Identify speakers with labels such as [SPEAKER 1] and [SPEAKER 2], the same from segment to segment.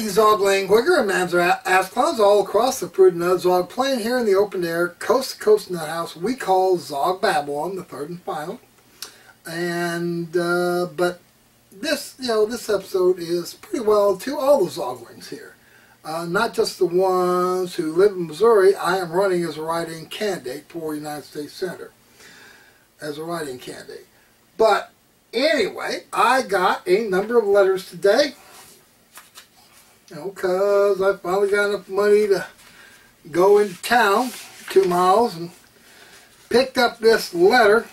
[SPEAKER 1] Howdy, Zogling, Wigger, and Mamzer Asclons all across the Fruit and Nut Zog plain here in the open air, coast to coast nut house we call Zog Babylon, the third and final. And, but this, this episode is pretty well to all the Zoglings here. Not just the ones who live in Missouri. I am running as a write-in candidate for United States Senator. As a write-in candidate. But, anyway, I got a number of letters today. Because I finally got enough money to go into town, 2 miles, and picked up this letter.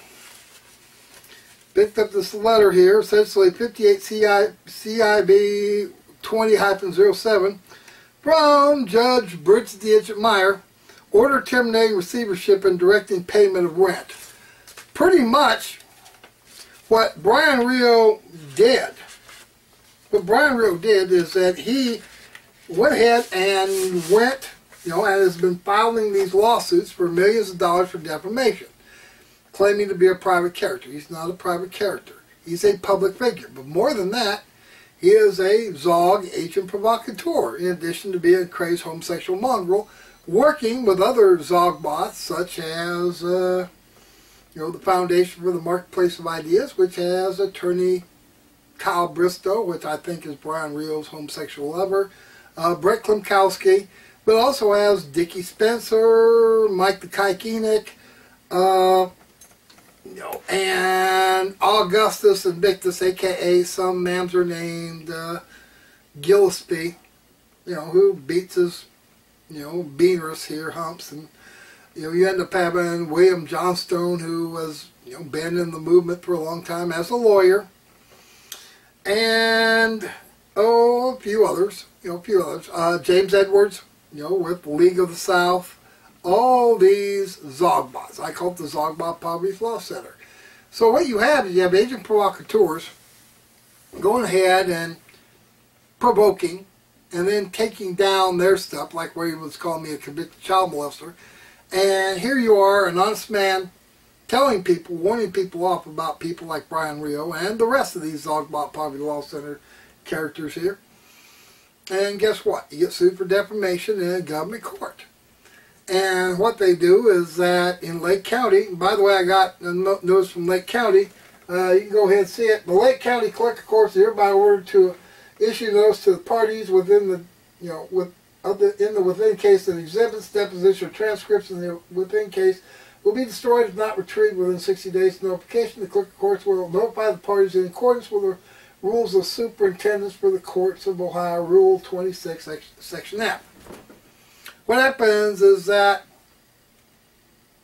[SPEAKER 1] Here, essentially 58 CIB 20-07 from Judge Bridget D. Meyer, order terminating receivership and directing payment of rent. Pretty much what Brian Rio did. What Brian Rio did is that he went ahead and and has been filing these lawsuits for millions of dollars for defamation, claiming to be a private character. He's not a private character. He's a public figure. But more than that, he is a Zog agent provocateur, in addition to being a crazed homosexual mongrel, working with other Zog bots, such as, the Foundation for the Marketplace of Ideas, which has attorney Kyle Bristow, which I think is Brian Rio's homosexual lover, Brett Klimkowski, but also has Dickie Spencer, Mike the Kike Enoch, and Augustus Invictus, aka some Mamzer named Gillespie, who beats his, beaners here, humps, and you end up having William Johnstone, who was, been in the movement for a long time as a lawyer. And, a few others, James Edwards, with League of the South, all these Zogbots. I call it the Zogbot Poverty Law Center. So what you have is you have agent provocateurs going ahead and provoking and then taking down their stuff, like where he was calling me a convicted child molester. And here you are, an honest man, telling people, warning people off about people like Brian Rio and the rest of these Zogbot Poverty Law Center characters here. And guess what? You get sued for defamation in a government court. And what they do is that in Lake County, and by the way, I got a notice from Lake County, you can go ahead and see it. The Lake County Clerk of Courts is hereby ordered to issue notice to the parties within the, in the within case that exhibits, deposition, or transcripts in the within case will be destroyed if not retrieved within 60 days of notification. The Clerk of Courts will notify the parties in accordance with the rules of superintendents for the courts of Ohio, Rule 26, Section F. What happens is that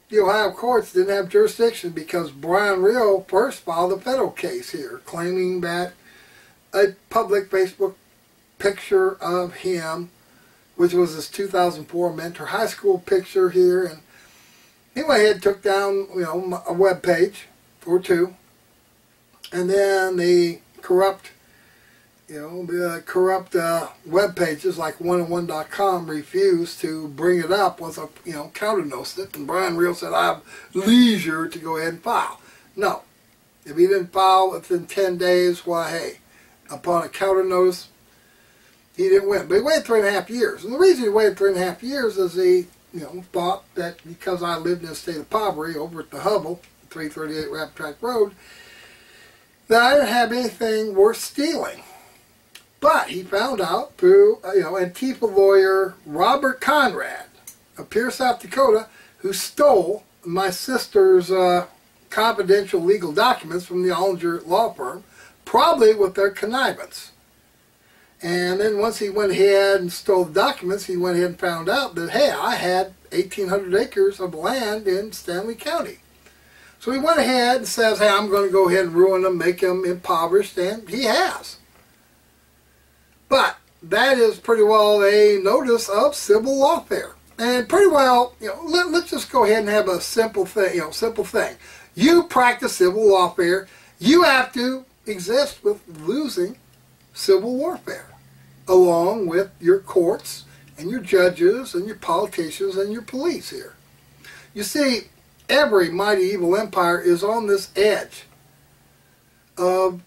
[SPEAKER 1] the Ohio courts didn't have jurisdiction because Brian Rio first filed a federal case here, claiming that a public Facebook picture of him, which was his 2004 Mentor High School picture here, and he went ahead and took down, a web page or two, and then the corrupt, web pages like 1and1.com refused to bring it up with a, counter notice it, and Brian Rio said, I have leisure to go ahead and file. No. If he didn't file within 10 days, why, hey, upon a counter notice, he didn't win. But he waited 3.5 years. And the reason he waited 3.5 years is he, thought that because I lived in a state of poverty over at the Hubble, 338 Rapid Track Road, that I didn't have anything worth stealing. But he found out through, Antifa lawyer Robert Conrad of Pierce, South Dakota, who stole my sister's confidential legal documents from the Ollinger law firm, probably with their connivance. And then once he went ahead and stole the documents, he went ahead and found out that, hey, I had 1,800 acres of land in Stanley County. So he went ahead and says, hey, I'm going to go ahead and ruin them, make them impoverished, and he has. But that is pretty well a notice of civil lawfare. And pretty well, let's just go ahead and have a simple thing, simple thing. You practice civil lawfare, you have to exist with losing civil warfare, along with your courts and your judges and your politicians and your police here. You see, every mighty evil empire is on this edge of,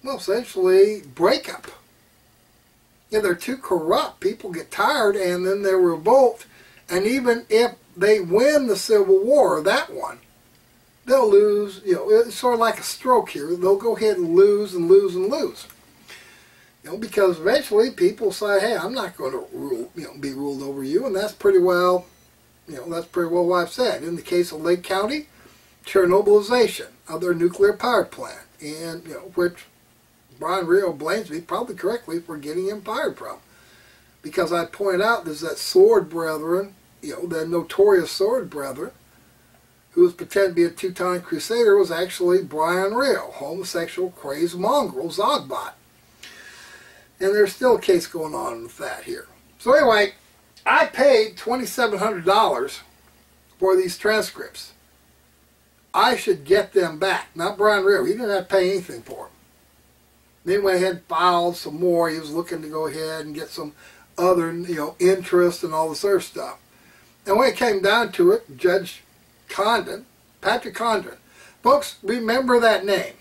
[SPEAKER 1] well, essentially breakup. If they're too corrupt, people get tired and then they revolt. And even if they win the Civil War, that one, they'll lose. You know, it's sort of like a stroke here. They'll go ahead and lose and lose and lose. You know, because eventually people say, hey, I'm not going to rule, you know, be ruled over you. And that's pretty well, you know, that's pretty well what I've said. In the case of Lake County, Chernobylization of their nuclear power plant, and, you know, which Brian Rio blames me, probably correctly, for getting him fired from. Because I point out there's that Sword Brethren, you know, the notorious Sword Brethren, who was pretending to be a Teutonic Crusader, was actually Brian Rio, homosexual crazed mongrel, Zogbot. And there's still a case going on with that here. So anyway, I paid $2,700 for these transcripts. I should get them back. Not Brian Rio. He didn't have to pay anything for them. Then he went ahead and filed some more. He was looking to go ahead and get some other, you know, interest and all this other stuff. And when it came down to it, Judge Condon, Patrick Condon, folks, remember that name.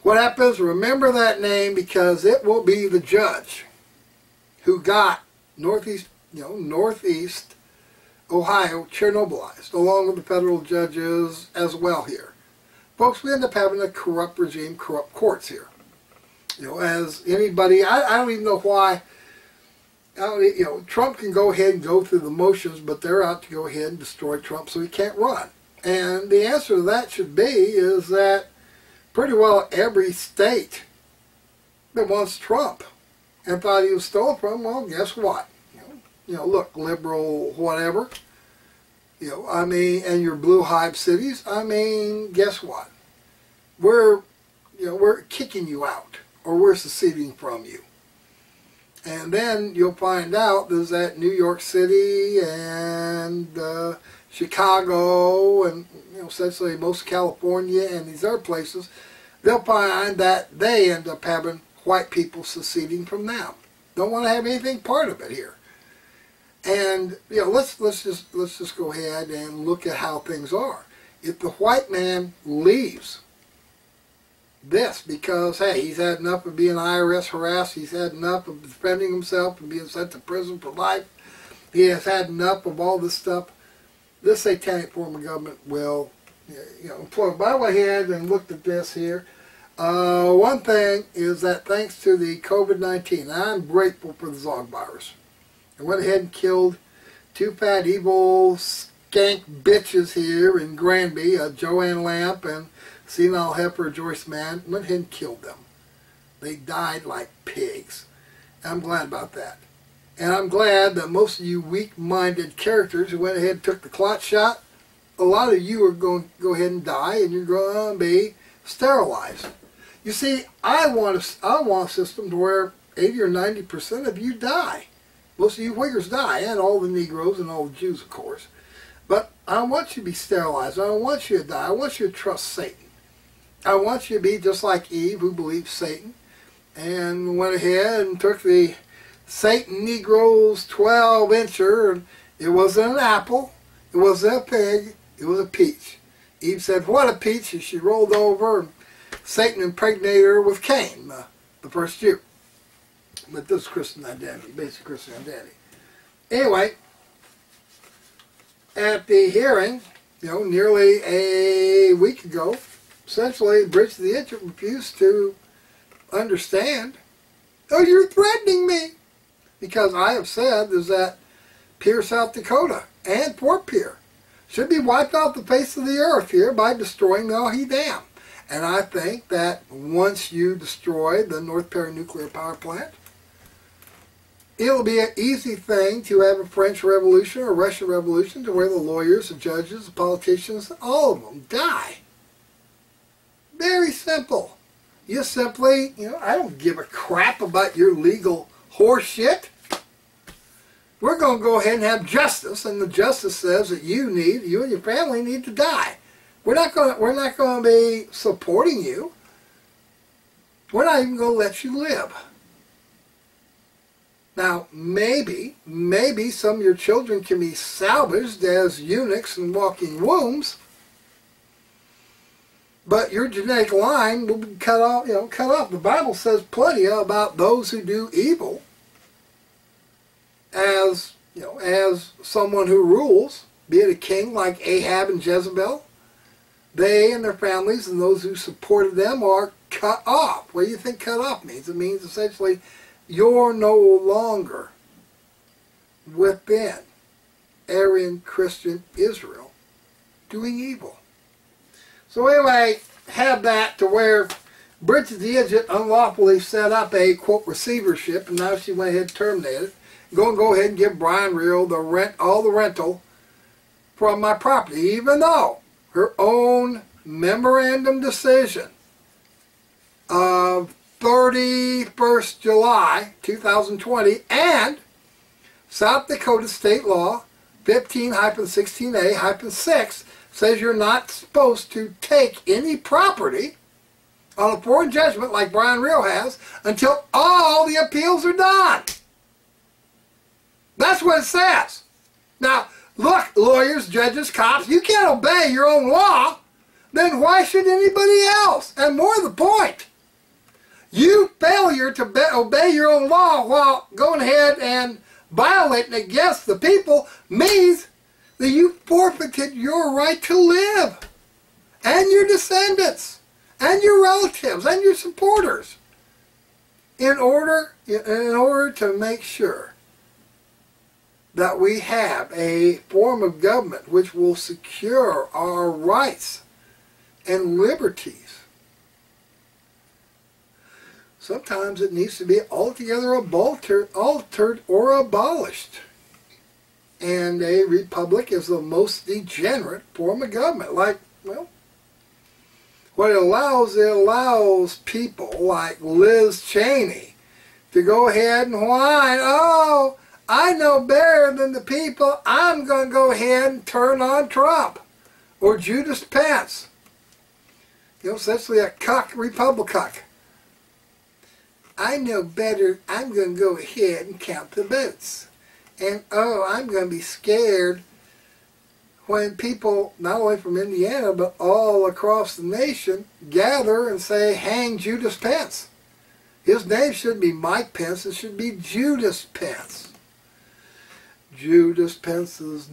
[SPEAKER 1] What happens? Remember that name, because it will be the judge who got Northeast Ohio Chernobylized, along with the federal judges as well here. Folks, we end up having a corrupt regime, corrupt courts here. You know, as anybody, I don't even know why. You know, Trump can go ahead and go through the motions, but they're out to go ahead and destroy Trump so he can't run. And the answer to that should be is that pretty well every state that wants Trump and thought he was stolen from, well, guess what? You know, look, liberal, whatever. You know, I mean, and your blue hive cities, I mean, guess what? We're kicking you out, or we're seceding from you. And then you'll find out there's that New York City and Chicago and, you know, essentially most of California and these other places, they'll find that they end up having white people seceding from them. Don't want to have anything part of it here. And, you know, let's just go ahead and look at how things are. If the white man leaves this because, hey, he's had enough of being IRS harassed, he's had enough of defending himself and being sent to prison for life, he has had enough of all this stuff, this satanic form of government will, you know, employ him. But I went ahead and looked at this here. One thing is that thanks to the COVID-19, I'm grateful for the Zog virus. I went ahead and killed two fat, evil, skank bitches here in Granby, Joanne Lamp and senile heifer Joyce Mann. Went ahead and killed them. They died like pigs. I'm glad about that. And I'm glad that most of you weak-minded characters who went ahead and took the clot shot, a lot of you are going to go ahead and die, and you're going to be sterilized. You see, I want a system to where 80 or 90% of you die. Most of you Uyghurs die, and all the Negroes and all the Jews, of course. But I don't want you to be sterilized. I don't want you to die. I want you to trust Satan. I want you to be just like Eve, who believed Satan, and went ahead and took the Satan Negro's 12-incher, and it wasn't an apple, it wasn't a pig, it was a peach. Eve said, what a peach, and she rolled over, and Satan impregnated her with Cain, the first Jew. But this is Christian identity, basic Christian identity. Anyway, at the hearing, you know, nearly a week ago, essentially, Bridge to the Edge refused to understand. Oh, you're threatening me. Because I have said is that Pierre, South Dakota, and Fort Pierre should be wiped off the face of the earth here by destroying the Ahi Dam. And I think that once you destroy the North Perry nuclear power plant, it'll be an easy thing to have a French Revolution or Russian Revolution to where the lawyers, the judges, the politicians, all of them die. Very simple. You simply, you know, I don't give a crap about your legal horse shit. We're going to go ahead and have justice, and the justice says that you and your family need to die. We're not going to be supporting you. We're not even going to let you live. Now, maybe some of your children can be salvaged as eunuchs and walking wombs, but your genetic line will be cut off. You know, cut off. The Bible says plenty about those who do evil as, you know, as someone who rules, be it a king like Ahab and Jezebel, they and their families and those who supported them are cut off. What do you think cut off means? It means essentially you're no longer within Aryan Christian Israel doing evil. So anyway, have that to where Bridget the Idiot unlawfully set up a, quote, receivership, and now she went ahead and terminated it. Go ahead and give Brian Reel all the rental from my property, even though her own memorandum decision of 31st July 2020 and South Dakota State Law 15-16A-6 says you're not supposed to take any property on a foreign judgment like Brian Reel has until all the appeals are done. That's what it says. Now, look, lawyers, judges, cops, you can't obey your own law, then why should anybody else? And more to the point, you failure to obey your own law while going ahead and violating against the people means that you forfeited your right to live, and your descendants, and your relatives, and your supporters, in order to make sure that we have a form of government which will secure our rights and liberties. Sometimes it needs to be altogether altered or abolished. And a republic is the most degenerate form of government. Like, well, what it allows people like Liz Cheney to go ahead and whine, oh, I know better than the people, I'm going to go ahead and turn on Trump. Or Judas Pence. You know, essentially a cuck Republican. I know better, I'm going to go ahead and count the votes. And, oh, I'm going to be scared when people, not only from Indiana, but all across the nation, gather and say, hang Judas Pence. His name shouldn't be Mike Pence, it should be Judas Pence. Judas Pence's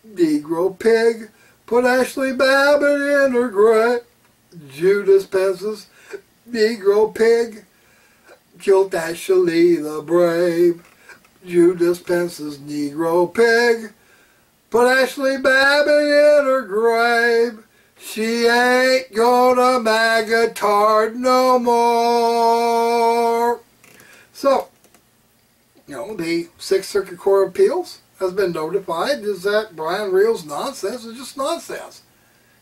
[SPEAKER 1] Negro pig put Ashley Babbitt in her grave. Judas Pence's Negro pig killed Ashley the Brave. Judas Pence's Negro pig put Ashley Babbitt in her grave. She ain't gonna magatard no more. So, you know, the Sixth Circuit Court of Appeals has been notified is that Brian Reel's nonsense is just nonsense.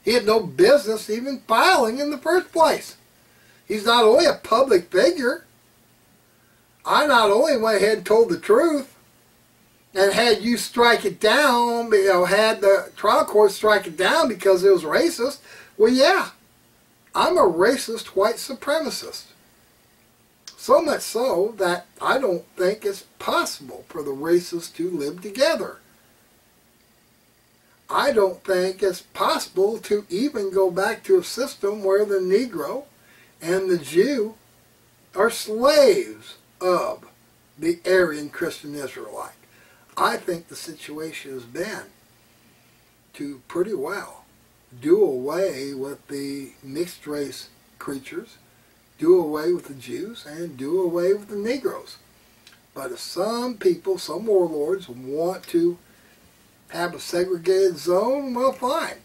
[SPEAKER 1] He had no business even filing in the first place. He's not only a public figure, I not only went ahead and told the truth, and had you strike it down, you know, had the trial court strike it down because it was racist, well, yeah, I'm a racist white supremacist. So much so that I don't think it's possible for the races to live together. I don't think it's possible to even go back to a system where the Negro and the Jew are slaves of the Aryan Christian Israelite. I think the situation has been to pretty well do away with the mixed race creatures, do away with the Jews, and do away with the Negroes. But if some people, some warlords, want to have a segregated zone, well, fine.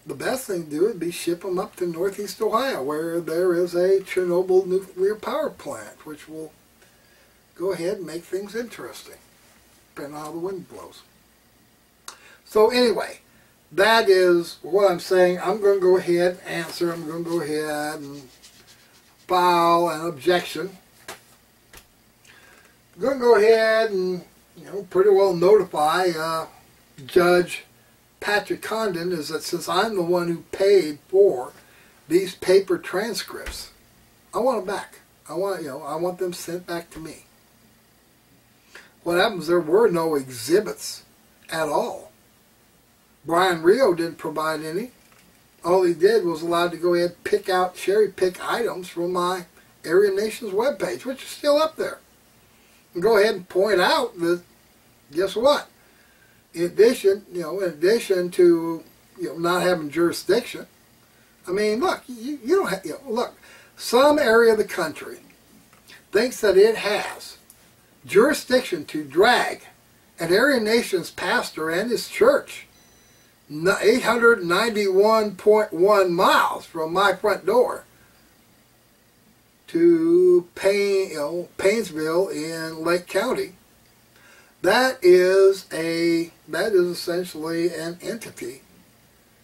[SPEAKER 1] The best thing to do would be ship them up to Northeast Ohio, where there is a Chernobyl nuclear power plant, which will go ahead and make things interesting, depending on how the wind blows. So anyway, that is what I'm saying. I'm going to go ahead and answer. I'm going to go ahead and file an objection. I'm going to go ahead and, you know, pretty well notify Judge Patrick Condon is that since I'm the one who paid for these paper transcripts, I want them back. I want them sent back to me. What happens? There were no exhibits at all. Brian Reel didn't provide any. All he did was allowed to go ahead and cherry pick items from my Aryan Nations webpage, which is still up there. And go ahead and point out that guess what? In addition, in addition to not having jurisdiction, I mean, look, you don't have, look, some area of the country thinks that it has jurisdiction to drag an Aryan nation's pastor and his church 891.1 miles from my front door to Paynesville in Lake County. That is essentially an entity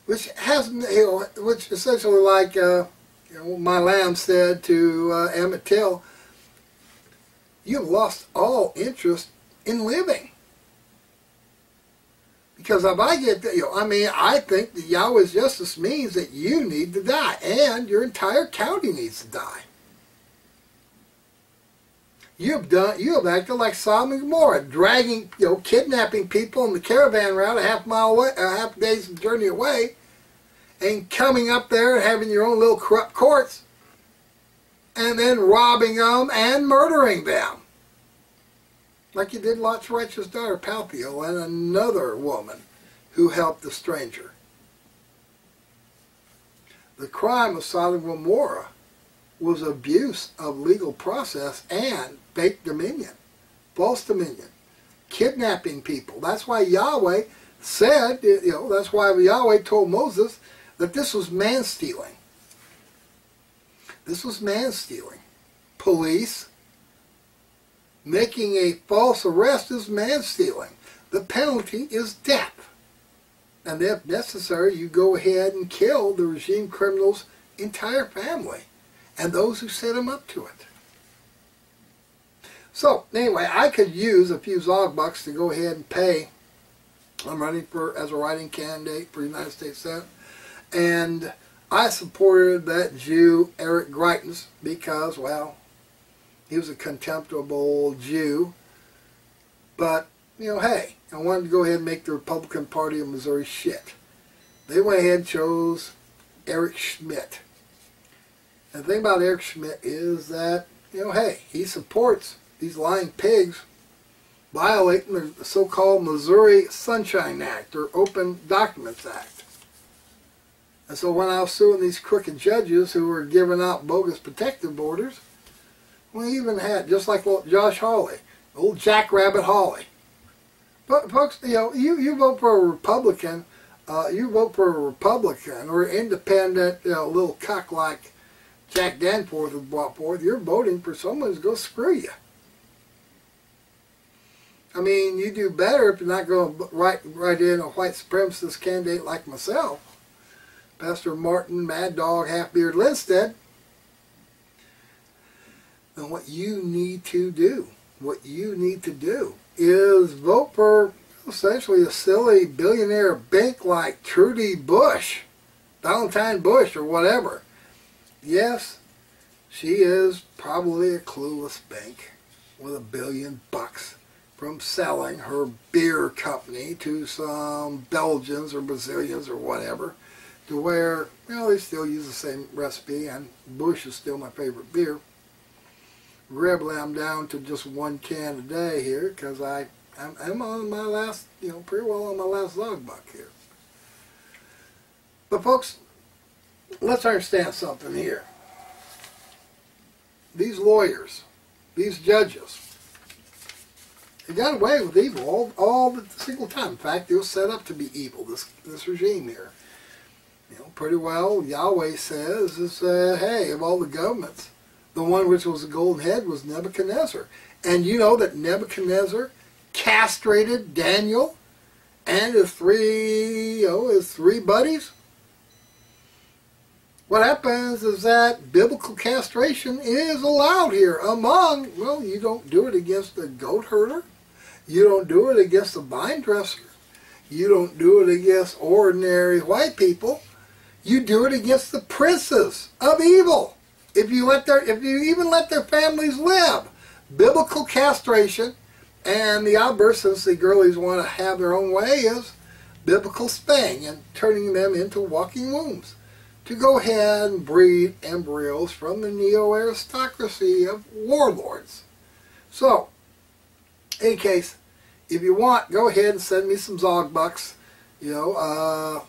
[SPEAKER 1] which has, which essentially, like my lamb said to Emmett Till, you've lost all interest in living. Because if I get, I think that Yahweh's justice means that you need to die, and your entire county needs to die. You have acted like Sodom and Gomorrah, dragging, kidnapping people on the caravan route a half a day's journey away, and coming up there and having your own little corrupt courts, and then robbing them and murdering them. Like you did Lot's righteous daughter, Paltiel, and another woman who helped the stranger. The crime of Sodom and Gomorrah was abuse of legal process and fake dominion, false dominion, kidnapping people. That's why Yahweh said, that's why Yahweh told Moses that this was man-stealing. This was man-stealing. Police making a false arrest is man-stealing. The penalty is death. And if necessary, you go ahead and kill the regime criminal's entire family and those who set him up to it. So, anyway, I could use a few Zog bucks to go ahead and pay. I'm running as a writing candidate for the United States Senate. And I supported that Jew, Eric Greitens, because, well, he was a contemptible Jew. But, hey, I wanted to go ahead and make the Republican Party of Missouri shit. They went ahead and chose Eric Schmidt. And the thing about Eric Schmidt is that, hey, he supports these lying pigs violating the so-called Missouri Sunshine Act, or Open Documents Act. And so when I was suing these crooked judges who were giving out bogus protective orders, we even had, just like Josh Hawley, old Jackrabbit Hawley. But folks, you vote for a Republican, or independent, little cuck like Jack Danforth was brought forth, you're voting for someone who's going to screw you. I mean, you do better if you're not going to write in a white supremacist candidate like myself, Pastor Martin Mad Dog Half-Beard Lindstedt. Then what you need to do is vote for essentially a silly billionaire bank like Trudy Bush, Valentine Bush, or whatever. Yes, she is probably a clueless bank with $1 billion from selling her beer company to some Belgians or Brazilians or whatever, to where, they still use the same recipe, and Bush is still my favorite beer. Grebly, I'm down to just 1 can a day here, because I'm on my last, pretty well on my last log buck here. But folks, let's understand something here. These lawyers, these judges, they got away with evil all the single time. In fact, it was set up to be evil, this regime here. Pretty well, Yahweh says, is, hey, of all the governments, the one which was the golden head was Nebuchadnezzar. And you know that Nebuchadnezzar castrated Daniel and his three buddies? What happens is that biblical castration is allowed here among, well, you don't do it against the goat herder. You don't do it against the vine dresser. You don't do it against ordinary white people. You do it against the princes of evil. If you even let their families live. Biblical castration, and the outburst, since the girlies want to have their own way, is biblical spaying and turning them into walking wombs to go ahead and breed embryos from the neo-aristocracy of warlords. So, in any case, if you want, go ahead and send me some Zog Bucks, for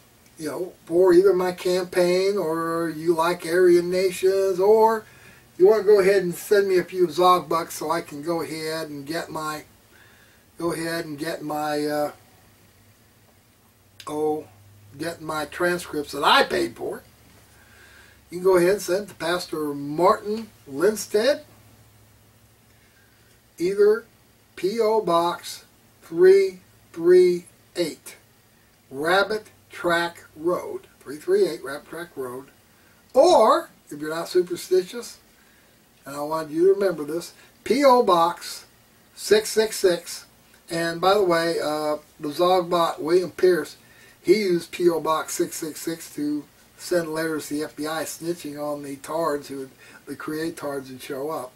[SPEAKER 1] either my campaign, or you like Aryan nations, or you want to go ahead and send me a few Zog Bucks so I can go ahead and get my get my transcripts that I paid for. You can go ahead and send it to Pastor Martin Lindstedt, either P.O. Box 338, Rabbit Track Road, 338 Rabbit Track Road, or, if you're not superstitious, and I want you to remember this, P.O. Box 666, and by the way, the Zogbot William Pierce, he used P.O. Box 666 to send letters to the FBI snitching on the tards, the create tards who'd show up.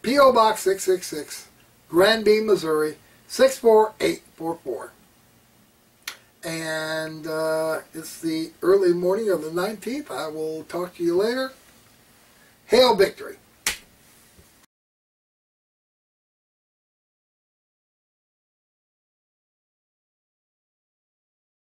[SPEAKER 1] P.O. Box 666, Grandee, Missouri, 64844. And it's the early morning of the 19th. I will talk to you later. Hail victory!